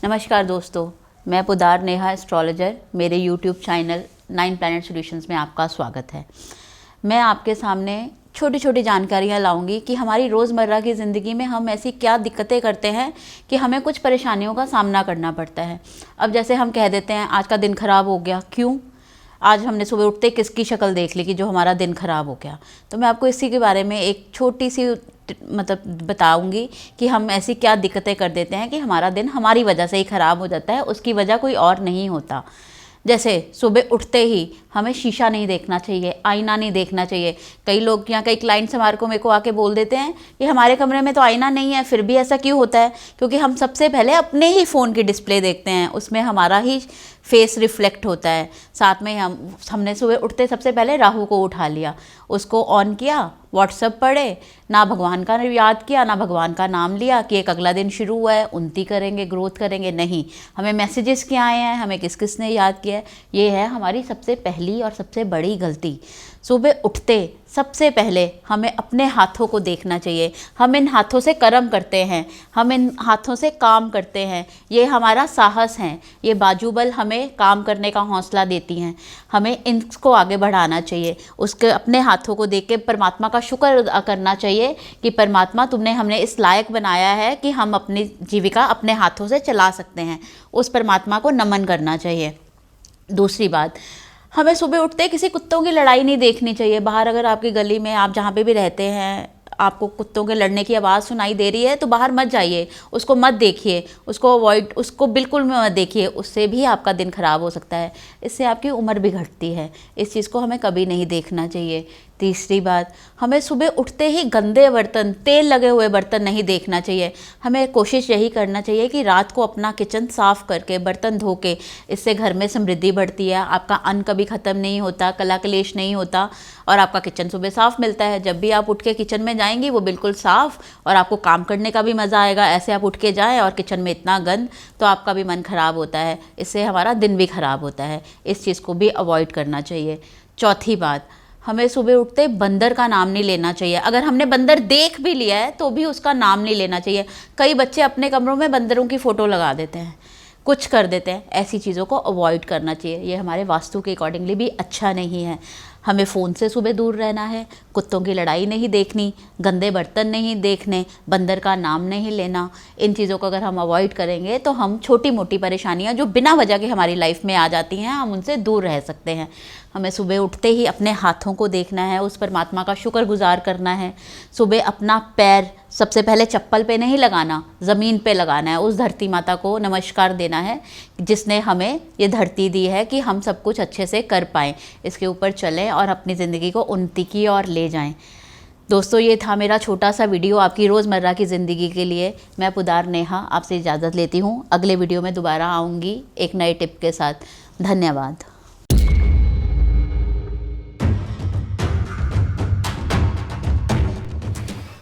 नमस्कार दोस्तों, मैं पुदार नेहा एस्ट्रोलॉजर। मेरे यूट्यूब चैनल 9 प्लैनेट सॉल्यूशंस में आपका स्वागत है। मैं आपके सामने छोटी छोटी जानकारियाँ लाऊंगी कि हमारी रोज़मर्रा की ज़िंदगी में हम ऐसी क्या दिक्कतें करते हैं कि हमें कुछ परेशानियों का सामना करना पड़ता है। अब जैसे हम कह देते हैं आज का दिन ख़राब हो गया, क्यों? आज हमने सुबह उठते किसकी शक्ल देख ली कि जो हमारा दिन ख़राब हो गया। तो मैं आपको इसी के बारे में एक छोटी सी बताऊंगी कि हम ऐसी क्या दिक्कतें कर देते हैं कि हमारा दिन हमारी वजह से ही ख़राब हो जाता है, उसकी वजह कोई और नहीं होता। जैसे सुबह उठते ही हमें शीशा नहीं देखना चाहिए, आईना नहीं देखना चाहिए। कई लोग या कई क्लाइंट्स हमारे को मेरे को आके बोल देते हैं कि हमारे कमरे में तो आईना नहीं है, फिर भी ऐसा क्यों होता है? क्योंकि हम सबसे पहले अपने ही फ़ोन की डिस्प्ले देखते हैं, उसमें हमारा ही फेस रिफ्लेक्ट होता है। साथ में हमने सुबह उठते सबसे पहले राहु को उठा लिया, उसको ऑन किया, व्हाट्सएप पढ़े, ना भगवान का याद किया ना भगवान का नाम लिया कि एक अगला दिन शुरू हुआ है, उन्नति करेंगे, ग्रोथ करेंगे। नहीं, हमें मैसेजेस क्या आए हैं, हमें किस किस ने याद किया है, ये है हमारी सबसे पहली और सबसे बड़ी गलती। सुबह उठते सबसे पहले हमें अपने हाथों को देखना चाहिए। हम इन हाथों से कर्म करते हैं, हम इन हाथों से काम करते हैं, ये हमारा साहस है, ये बाजूबल हमें काम करने का हौसला देती हैं। हमें इनको आगे बढ़ाना चाहिए। उसके अपने हाथों को देख के परमात्मा का शुक्र अदा करना चाहिए कि परमात्मा तुमने हमने इस लायक बनाया है कि हम अपनी जीविका अपने हाथों से चला सकते हैं। उस परमात्मा को नमन करना चाहिए। दूसरी बात, हमें सुबह उठते किसी कुत्तों की लड़ाई नहीं देखनी चाहिए। बाहर अगर आपकी गली में आप जहाँ पे भी रहते हैं आपको कुत्तों के लड़ने की आवाज़ सुनाई दे रही है तो बाहर मत जाइए, उसको मत देखिए, उसको अवॉइड, उसको बिल्कुल मत देखिए। उससे भी आपका दिन ख़राब हो सकता है, इससे आपकी उम्र भी घटती है। इस चीज़ को हमें कभी नहीं देखना चाहिए। तीसरी बात, हमें सुबह उठते ही गंदे बर्तन, तेल लगे हुए बर्तन नहीं देखना चाहिए। हमें कोशिश यही करना चाहिए कि रात को अपना किचन साफ़ करके, बर्तन धो के, इससे घर में समृद्धि बढ़ती है, आपका अन्न कभी ख़त्म नहीं होता, कला कलेश नहीं होता और आपका किचन सुबह साफ़ मिलता है। जब भी आप उठ के किचन में जाएंगी वो बिल्कुल साफ़, और आपको काम करने का भी मज़ा आएगा। ऐसे आप उठ के जाएँ और किचन में इतना गंद, तो आपका भी मन ख़राब होता है, इससे हमारा दिन भी ख़राब होता है। इस चीज़ को भी अवॉइड करना चाहिए। चौथी बात, हमें सुबह उठते बंदर का नाम नहीं लेना चाहिए। अगर हमने बंदर देख भी लिया है तो भी उसका नाम नहीं लेना चाहिए। कई बच्चे अपने कमरों में बंदरों की फ़ोटो लगा देते हैं, कुछ कर देते हैं। ऐसी चीज़ों को अवॉइड करना चाहिए, ये हमारे वास्तु के अकॉर्डिंगली भी अच्छा नहीं है। हमें फ़ोन से सुबह दूर रहना है, कुत्तों की लड़ाई नहीं देखनी, गंदे बर्तन नहीं देखने, बंदर का नाम नहीं लेना। इन चीज़ों को अगर हम अवॉइड करेंगे तो हम छोटी मोटी परेशानियां जो बिना वजह के हमारी लाइफ में आ जाती हैं, हम उनसे दूर रह सकते हैं। हमें सुबह उठते ही अपने हाथों को देखना है, उस परमात्मा का शुक्रगुजार करना है। सुबह अपना पैर सबसे पहले चप्पल पे नहीं लगाना, ज़मीन पे लगाना है। उस धरती माता को नमस्कार देना है जिसने हमें ये धरती दी है कि हम सब कुछ अच्छे से कर पाएँ, इसके ऊपर चलें और अपनी ज़िंदगी को उन्नति की ओर ले जाएं। दोस्तों, ये था मेरा छोटा सा वीडियो आपकी रोज़मर्रा की ज़िंदगी के लिए। मैं पुदार नेहा आपसे इजाज़त लेती हूँ। अगले वीडियो में दोबारा आऊँगी एक नए टिप के साथ। धन्यवाद।